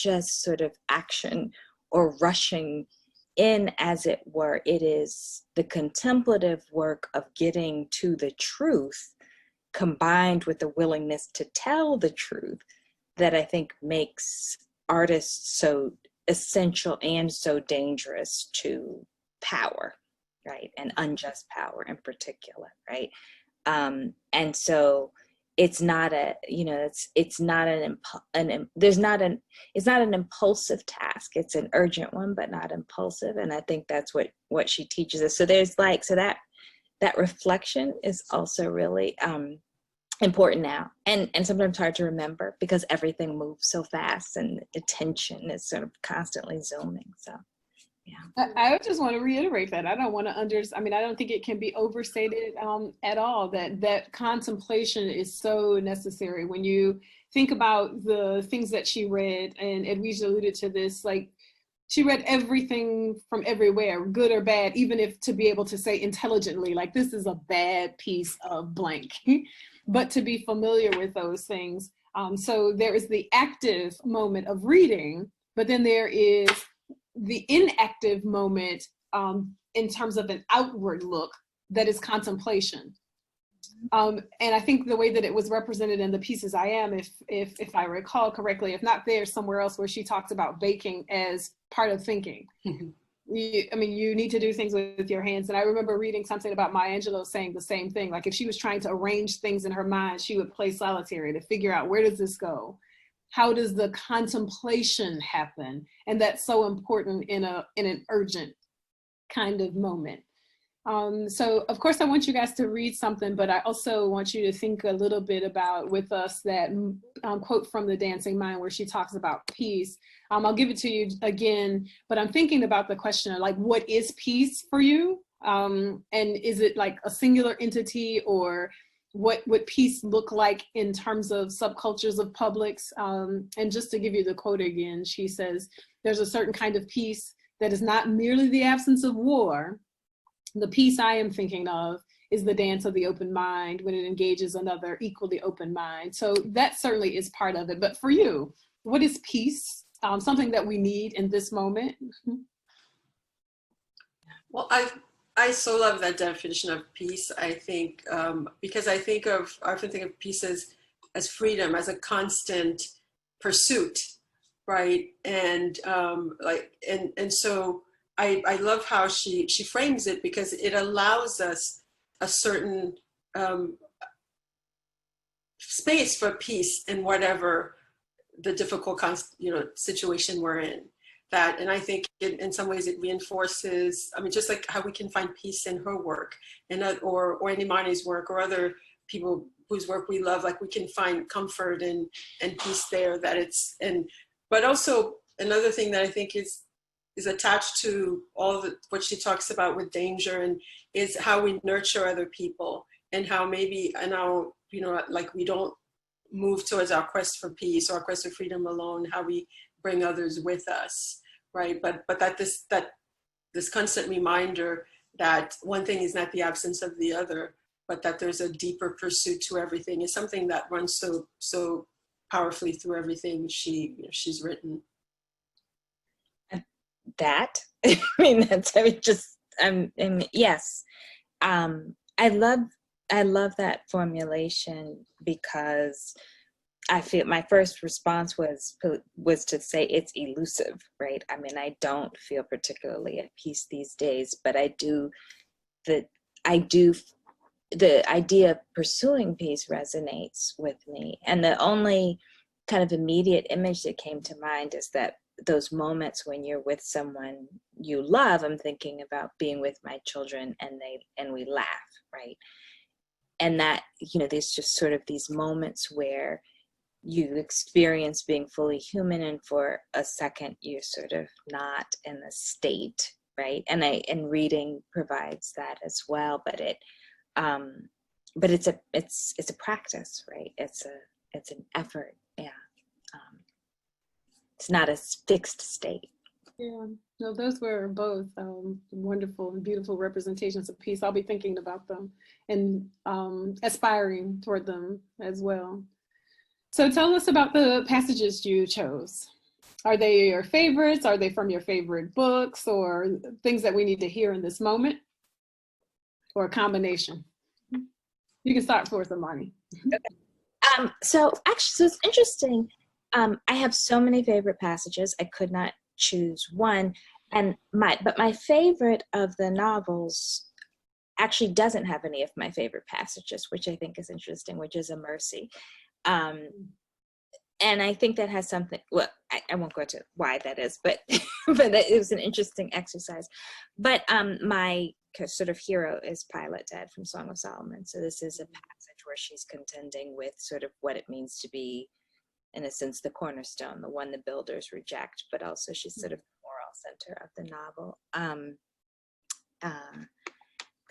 just sort of action or rushing in, as it were. It is the contemplative work of getting to the truth combined with the willingness to tell the truth that I think makes artists so essential and so dangerous to power, right? And unjust power in particular, right? And so it's not a, you know, it's not it's not an impulsive task. It's an urgent one, but not impulsive. And I think that's what she teaches us. So there's like, so that reflection is also really important now, and sometimes hard to remember because everything moves so fast and attention is sort of constantly zooming. So yeah, I just want to reiterate that I don't want to I mean, I don't think it can be overstated at all that contemplation is so necessary. When you think about the things that she read, and Edwige alluded to this, like she read everything from everywhere, good or bad, even if to be able to say intelligently, like this is a bad piece of blank. But to be familiar with those things. So there is the active moment of reading, but then there is the inactive moment in terms of an outward look that is contemplation. And I think the way that it was represented in the pieces I Am, if I recall correctly, if not there, somewhere else where she talks about baking as part of thinking. I mean, you need to do things with your hands. And I remember reading something about Maya Angelou saying the same thing. Like if she was trying to arrange things in her mind, she would play solitaire to figure out, where does this go? How does the contemplation happen? And that's so important in an urgent kind of moment. So of course I want you guys to read something, but I also want you to think a little bit about with us that quote from The Dancing Mind where she talks about peace. I'll give it to you again, but I'm thinking about the question of like, what is peace for you? And is it like a singular entity, or what would peace look like in terms of subcultures of publics? And just to give you the quote again, she says, there's a certain kind of peace that is not merely the absence of war. The peace I am thinking of is the dance of the open mind when it engages another equally open mind. So that certainly is part of it. But for you, what is peace? Something that we need in this moment? Well, I so love that definition of peace. I think because I often think of peace as freedom, as a constant pursuit, right? And so I love how she frames it, because it allows us a certain space for peace in whatever the difficult situation we're in. And I think in some ways it reinforces, I mean, just like how we can find peace in her work or in Imani's work or other people whose work we love, like we can find comfort and peace there, but also another thing that I think is attached to what she talks about with danger, and is how we nurture other people, and how like we don't move towards our quest for peace or our quest for freedom alone, how we bring others with us, right? But that this constant reminder that one thing is not the absence of the other, but that there's a deeper pursuit to everything, is something that runs so powerfully through everything she's written. That I mean, that's, I mean, yes, I love that formulation, because I feel my first response was to say it's elusive, right? I mean, I don't feel particularly at peace these days, but the idea of pursuing peace resonates with me. And the only kind of immediate image that came to mind is that those moments when you're with someone you love. I'm thinking about being with my children and we laugh, right? And that, there's just sort of these moments where you experience being fully human, and for a second you're sort of not in the state, right? And reading provides that as well, but it's a practice, right? It's an effort, yeah. It's not a fixed state. Yeah, no, those were both wonderful and beautiful representations of peace. I'll be thinking about them and aspiring toward them as well. So tell us about the passages you chose. Are they your favorites? Are they from your favorite books, or things that we need to hear in this moment, or a combination? You can start for Imani. So actually, so it's interesting. I have so many favorite passages. I could not choose one. But my favorite of the novels actually doesn't have any of my favorite passages, which I think is interesting, which is A Mercy. And I think that has something, well, I won't go into why that is, but but it was an interesting exercise. But my sort of hero is Pilate Dead from Song of Solomon. So this is a passage where she's contending with sort of what it means to be, in a sense, the cornerstone, the one the builders reject, but also she's sort of the moral center of the novel.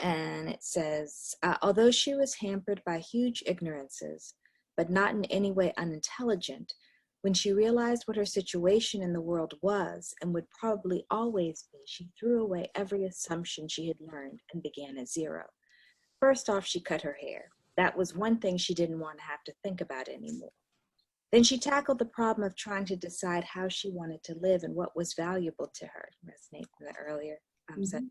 And it says, although she was hampered by huge ignorances, but not in any way unintelligent, when she realized what her situation in the world was and would probably always be, she threw away every assumption she had learned and began at zero. First off, she cut her hair. That was one thing she didn't want to have to think about anymore. Then she tackled the problem of trying to decide how she wanted to live and what was valuable to her. Resonate from the earlier said.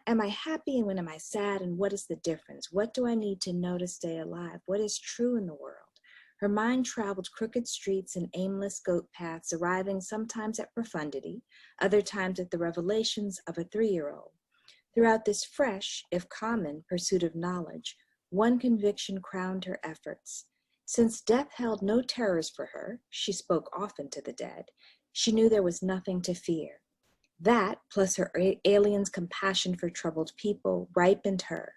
Am I happy and when am I sad, and what is the difference? What do I need to know to stay alive? What is true in the world? Her mind traveled crooked streets and aimless goat paths, arriving sometimes at profundity, other times at the revelations of a 3-year-old. Throughout this fresh, if common, pursuit of knowledge, one conviction crowned her efforts. Since death held no terrors for her, she spoke often to the dead, she knew there was nothing to fear. That, plus her alien's compassion for troubled people, ripened her,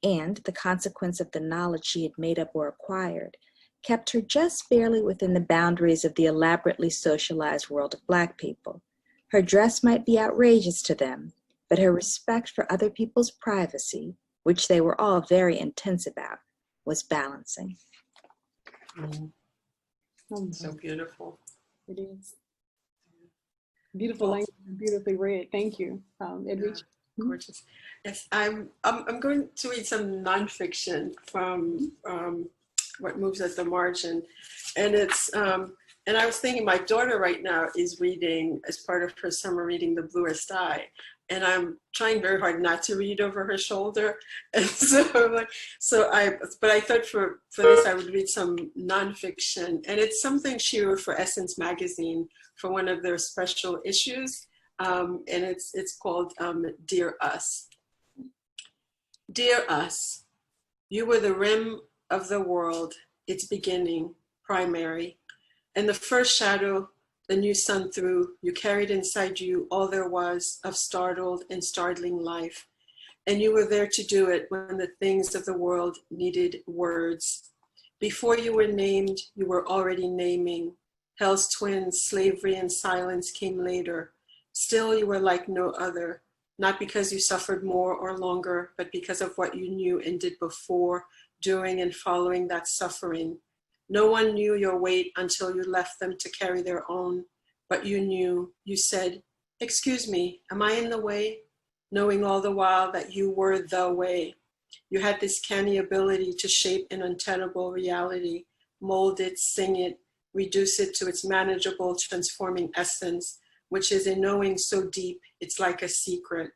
and the consequence of the knowledge she had made up or acquired, kept her just barely within the boundaries of the elaborately socialized world of Black people. Her dress might be outrageous to them, but her respect for other people's privacy, which they were all very intense about, was balancing. So beautiful. It is. Beautiful language and beautifully read. Thank you, Edwidge. Yeah, gorgeous. Yes, I'm going to read some nonfiction from What Moves at the Margin, and it's and I was thinking my daughter right now is reading as part of her summer reading The Bluest Eye, and I'm trying very hard not to read over her shoulder, and so I'm like, but I thought for this I would read some nonfiction, and it's something she wrote for Essence magazine for one of their special issues, and it's called Dear Us. Dear Us, you were the rim of the world, its beginning, primary, and the first shadow the new sun threw. You carried inside you all there was of startled and startling life, and you were there to do it when the things of the world needed words. Before you were named, you were already naming. Hell's twins, slavery and silence came later. Still, you were like no other, not because you suffered more or longer, but because of what you knew and did before, during, and following that suffering. No one knew your weight until you left them to carry their own, but you knew. You said, "Excuse me, am I in the way?" Knowing all the while that you were the way. You had this canny ability to shape an untenable reality, mold it, sing it, reduce it to its manageable, transforming essence, which is a knowing so deep, it's like a secret.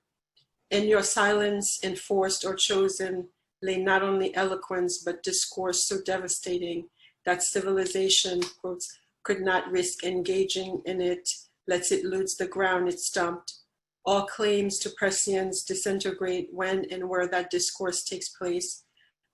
In your silence, enforced or chosen, lay not only eloquence, but discourse so devastating that civilization, quotes, could not risk engaging in it, lest it lose the ground it stumped. All claims to prescience disintegrate when and where that discourse takes place.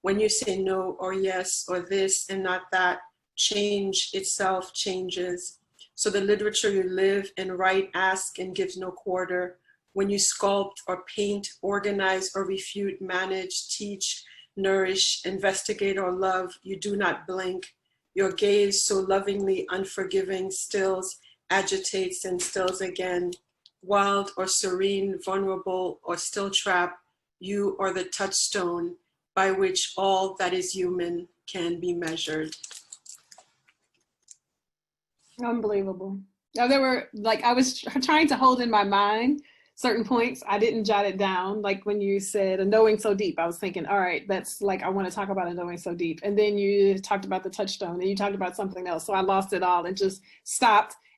When you say no or yes or this and not that, change itself changes. So the literature you live and write, ask and gives no quarter. When you sculpt or paint, organize or refute, manage, teach, nourish, investigate or love, you do not blink. Your gaze, so lovingly unforgiving, stills, agitates and stills again. Wild or serene, vulnerable or still trapped, you are the touchstone by which all that is human can be measured. Unbelievable. Now there were, like, I was trying to hold in my mind certain points. I didn't jot it down. Like when you said a knowing so deep, I was thinking, all right, that's like, I want to talk about a knowing so deep. And then you talked about the touchstone and you talked about something else. So I lost it all and just stopped